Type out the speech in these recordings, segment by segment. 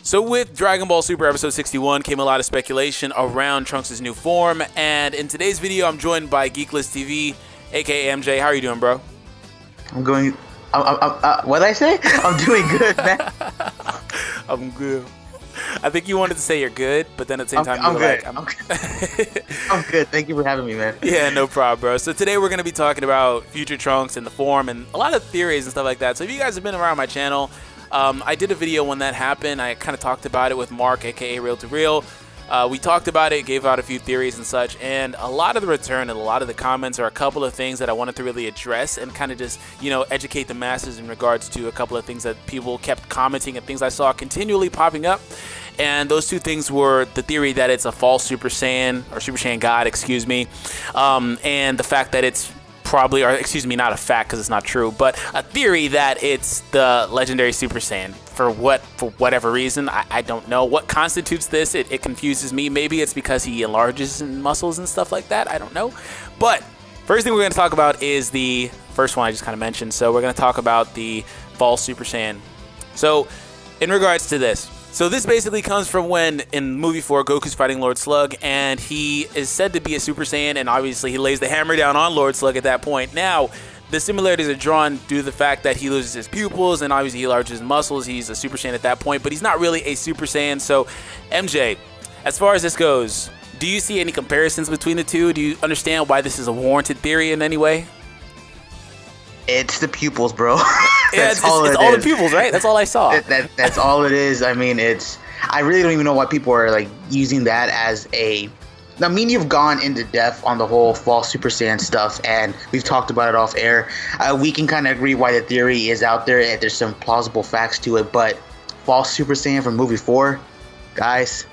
So with Dragon Ball Super Episode 61 came a lot of speculation around Trunks' new form, and in today's video I'm joined by Geekless TV, aka MJ. How are you doing, bro? I'm going. What'd I say? I'm doing good, man. I'm good. I think you wanted to say you're good, but then at the same time you were good. like, I'm good. I'm good. Thank you for having me, man. Yeah, no problem, bro. So today we're going to be talking about future Trunks and the form and a lot of theories and stuff like that. So if you guys have been around my channel, I did a video when that happened. I kind of talked about it with Mark, aka Real to Real. We talked about it, gave out a few theories and such, and a lot of the return and a lot of the comments are a couple of things that I wanted to really address and kind of just, you know, educate the masses in regards to a couple of things that people kept commenting and things I saw continually popping up. And those two things were the theory that it's a false Super Saiyan, or Super Saiyan God, excuse me, and the fact that it's probably, or excuse me, not a fact because it's not true, but a theory that it's the legendary Super Saiyan. For whatever reason, I don't know what constitutes this. It confuses me. Maybe it's because he enlarges in muscles and stuff like that. I don't know. But first thing we're going to talk about is the first one I just kind of mentioned. So we're going to talk about the false Super Saiyan. So in regards to this, so this basically comes from when in movie 4 Goku's fighting Lord Slug, and he is said to be a Super Saiyan, and obviously he lays the hammer down on Lord Slug at that point. Now, the similarities are drawn due to the fact that he loses his pupils, and obviously he enlarges his muscles. He's a Super Saiyan at that point, but he's not really a Super Saiyan. So, MJ, as far as this goes, do you see any comparisons between the two? Do you understand why this is a warranted theory in any way? It's the pupils, bro. Yeah, it's all the pupils, right? That's all I saw. That's all it is. I mean, I really don't even know why people are like using that as a. I mean, you've gone into depth on the whole false Super Saiyan stuff, and we've talked about it off air. We can kind of agree why the theory is out there, and there's some plausible facts to it. But false Super Saiyan from movie 4, guys,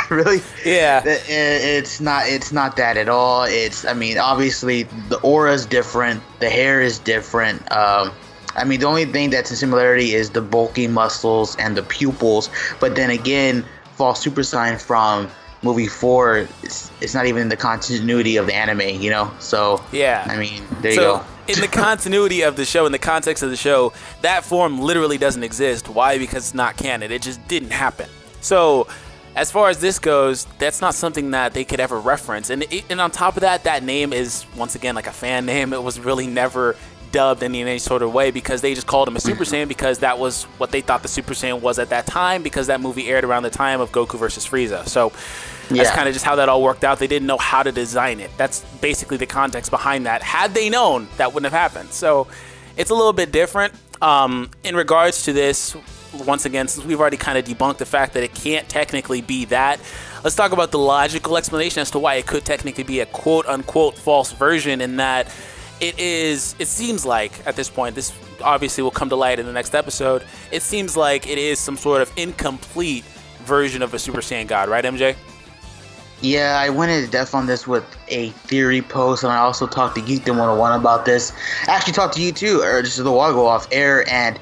really? Yeah. It's not that at all. I mean, obviously the aura is different, the hair is different. I mean, the only thing that's a similarity is the bulky muscles and the pupils. But then again, false Super Saiyan from movie 4, it's not even in the continuity of the anime, you know? So, yeah. I mean, there you go. In the continuity of the show, in the context of the show, that form literally doesn't exist. Why? Because it's not canon. It just didn't happen. So, as far as this goes, that's not something that they could ever reference. And on top of that, that name is, once again, like a fan name. It was really never dubbed in any sort of way because they just called him a Super Saiyan because that was what they thought the Super Saiyan was at that time, because that movie aired around the time of Goku versus Frieza. So that's kind of just how that all worked out. They didn't know how to design it. That's basically the context behind that. Had they known, that wouldn't have happened. So it's a little bit different. In regards to this, once again, since we've already kind of debunked the fact that it can't technically be that, let's talk about the logical explanation as to why it could technically be a quote-unquote false version, in that it seems like, at this point, this obviously will come to light in the next episode, it seems like it is some sort of incomplete version of a Super Saiyan God, right, MJ? Yeah, I went into depth on this with a theory post, and I also talked to Geekdom 101 about this. I actually talked to you too, or just a little while ago off air, and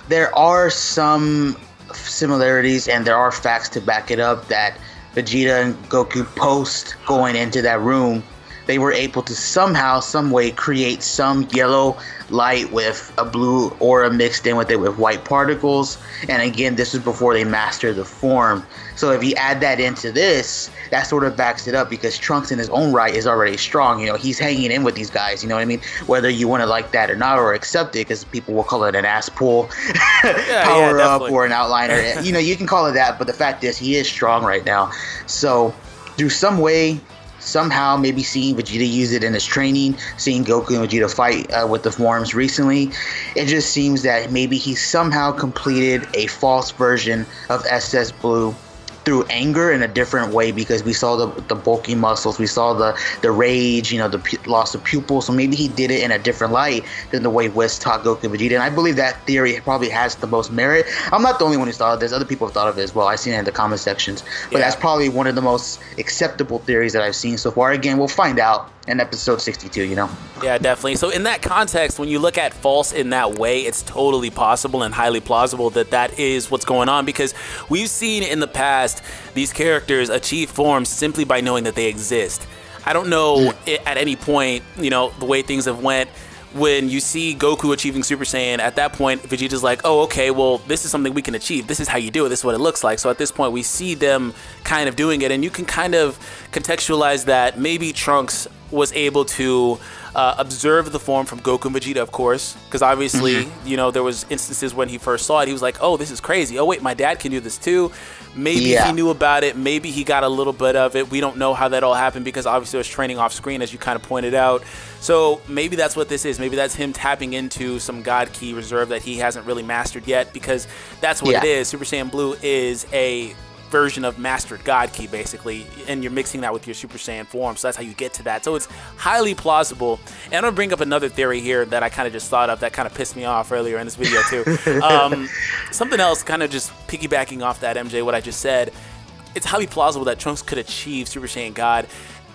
there are some similarities and there are facts to back it up that Vegeta and Goku post going into that room, they were able to somehow, some way create some yellow light with a blue aura mixed in with it with white particles. And again, this was before they mastered the form. So if you add that into this, that sort of backs it up, because Trunks in his own right is already strong. You know, he's hanging in with these guys, you know what I mean? Whether you want to like that or not, or accept it, because people will call it an ass pull, power up, or an outliner. You know, you can call it that, but the fact is he is strong right now. So through some way, somehow, maybe seeing Vegeta use it in his training, seeing Goku and Vegeta fight with the forms recently, it just seems that maybe he somehow completed a false version of SS Blue through anger in a different way, because we saw the bulky muscles, we saw the rage, you know, the loss of pupils. So maybe he did it in a different light than the way Whis taught Goku and Vegeta. And I believe that theory probably has the most merit. I'm not the only one who's thought of this. Other people have thought of it as well. I've seen it in the comment sections. But that's probably one of the most acceptable theories that I've seen so far. Again, we'll find out in episode 62, you know? Yeah, definitely. So in that context, when you look at false in that way, it's totally possible and highly plausible that that is what's going on, because we've seen in the past these characters achieve forms simply by knowing that they exist. I don't know at any point, you know, the way things have went, when you see Goku achieving Super Saiyan, at that point, Vegeta's like, oh, okay, well, this is something we can achieve. This is how you do it. This is what it looks like. So at this point, we see them kind of doing it, and you can kind of contextualize that maybe Trunks was able to observe the form from Goku and Vegeta, of course, because obviously, you know, there was instances when he first saw it, he was like, oh, this is crazy. Oh, wait, my dad can do this too. Maybe he knew about it. Maybe he got a little bit of it. We don't know how that all happened because obviously it was training off screen, as you kind of pointed out. So maybe that's what this is. Maybe that's him tapping into some God Ki reserve that he hasn't really mastered yet, because that's what it is. Super Saiyan Blue is a version of mastered God Ki, basically, and you're mixing that with your Super Saiyan form, so that's how you get to that. So it's highly plausible. And I'm gonna bring up another theory here that I kind of just thought of that kind of pissed me off earlier in this video too. Something else, kind of just piggybacking off that, MJ, what I just said, it's highly plausible that Trunks could achieve Super Saiyan God.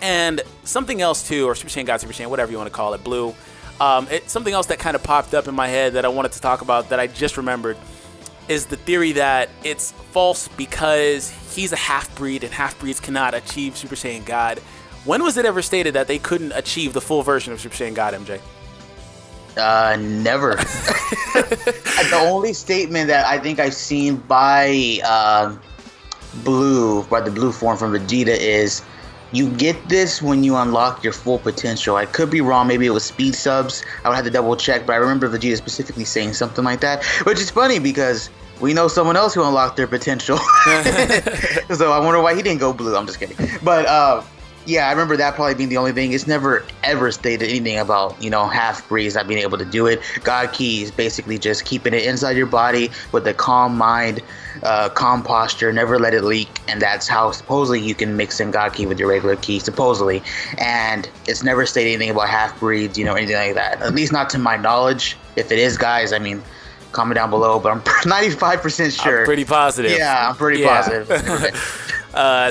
And something else too, or Super Saiyan God, Super Saiyan, whatever you want to call it, Blue. It's something else that kind of popped up in my head that I wanted to talk about that I just remembered, is the theory that it's false because he's a half-breed and half-breeds cannot achieve Super Saiyan God. When was it ever stated that they couldn't achieve the full version of Super Saiyan God, MJ? Never. The only statement that I think I've seen by the blue form from Vegeta is, you get this when you unlock your full potential. I could be wrong. Maybe it was speed subs. I would have to double check, but I remember Vegeta specifically saying something like that, which is funny because we know someone else who unlocked their potential. So I wonder why he didn't go blue. I'm just kidding. But yeah, I remember that probably being the only thing. It's never ever stated anything about, you know, half-breeds not being able to do it. God Ki is basically just keeping it inside your body with a calm mind, calm posture, never let it leak, and that's how supposedly you can mix in God Ki with your regular Ki, supposedly. And it's never stated anything about half-breeds, you know, anything like that. At least not to my knowledge. If it is, guys, I mean, comment down below, but I'm 95% sure. I'm pretty positive. Yeah, I'm pretty positive.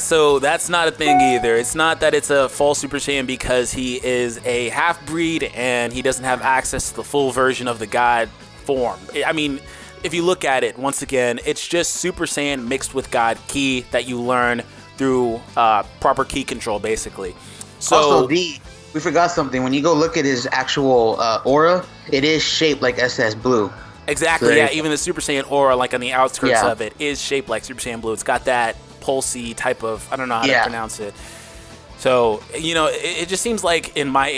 So that's not a thing either. It's not that it's a false Super Saiyan because he is a half-breed and he doesn't have access to the full version of the God form. I mean, if you look at it, once again, it's just Super Saiyan mixed with God Ki that you learn through proper Ki control, basically. So, also, we forgot something. When you go look at his actual aura, it is shaped like SS Blue. Exactly, so, yeah. Even the Super Saiyan aura, like on the outskirts of it, is shaped like Super Saiyan Blue. It's got that pulsy type of, I don't know how to pronounce it. So, you know, it just seems like, in my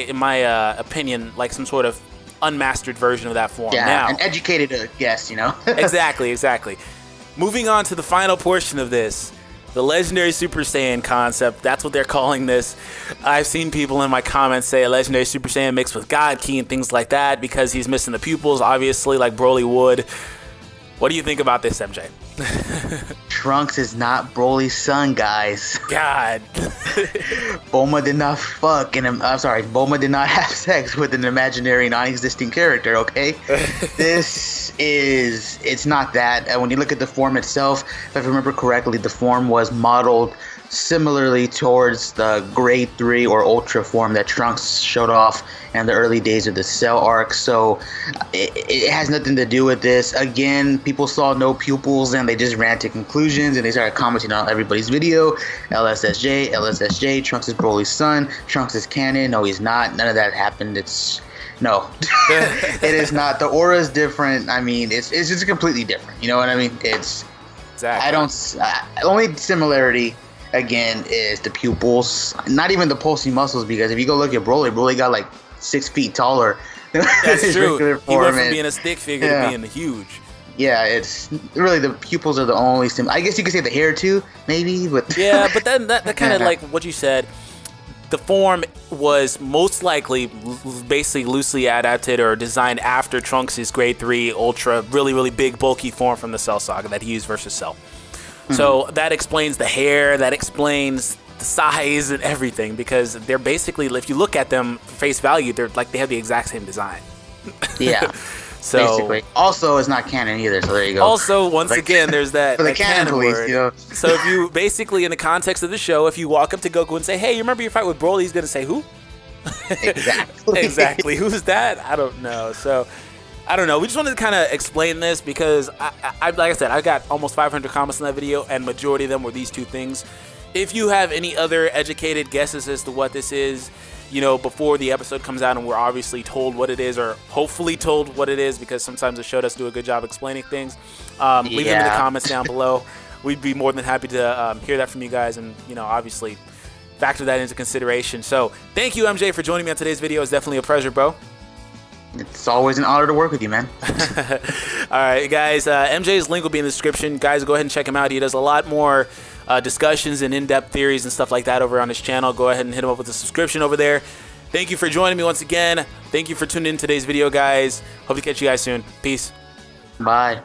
opinion, like some sort of unmastered version of that form. Yeah, now, an educated guess, you know? Exactly. Moving on to the final portion of this, the Legendary Super Saiyan concept. That's what they're calling this. I've seen people in my comments say a Legendary Super Saiyan mixed with God Ki and things like that because he's missing the pupils, obviously, like Broly would. What do you think about this, MJ? Trunks is not Broly's son, guys. God. Bulma did not fuck, and I'm sorry, Bulma did not have sex with an imaginary, non-existing character, okay? It's not that. And when you look at the form itself, if I remember correctly, the form was modeled similarly towards the grade 3 or ultra form that Trunks showed off in the early days of the Cell arc. So it has nothing to do with this. Again, people saw no pupils and they just ran to conclusions and they started commenting on everybody's video. LSSJ, Trunks is Broly's son. Trunks is canon. No, he's not. None of that happened. No, it is not. The aura is different. I mean, it's just completely different. You know what I mean? It's exactly. Only similarity, again, is the pupils. Not even the pulsing muscles, because if you go look at Broly got like 6 feet taller. That's true. He went from being a stick figure to being huge. Yeah, it's really the pupils are the only I guess you could say the hair too, maybe. But yeah, but then that kind of like what you said. The form was most likely basically loosely adapted or designed after Trunks' grade 3 ultra, really big bulky form from the Cell saga that he used versus Cell. So that explains the hair, that explains the size and everything, because they're basically, if you look at them face value, they're like they have the exact same design. Yeah. So basically, also it's not canon either. So there you go. Also, once again, there's that, for the that canon police, word. You know? So if you basically, in the context of the show, if you walk up to Goku and say, "Hey, you remember your fight with Broly?" He's gonna say, "Who?" Exactly. Exactly. Who's that? I don't know. So I don't know. We just wanted to kind of explain this because, like I said, I got almost 500 comments on that video, and majority of them were these two things. If you have any other educated guesses as to what this is, you know, before the episode comes out and we're obviously told what it is, or hopefully told what it is, because sometimes the show doesn't do a good job explaining things. Leave them in the comments down below. We'd be more than happy to hear that from you guys, and, you know, obviously factor that into consideration. So thank you, MJ, for joining me on today's video. It's definitely a pleasure, bro. It's always an honor to work with you, man. All right, guys. MJ's link will be in the description. Guys, go ahead and check him out. He does a lot more discussions and in-depth theories and stuff like that over on his channel. Go ahead and hit him up with a subscription over there. Thank you for joining me once again. Thank you for tuning in today's video, guys. Hope to catch you guys soon. Peace. Bye.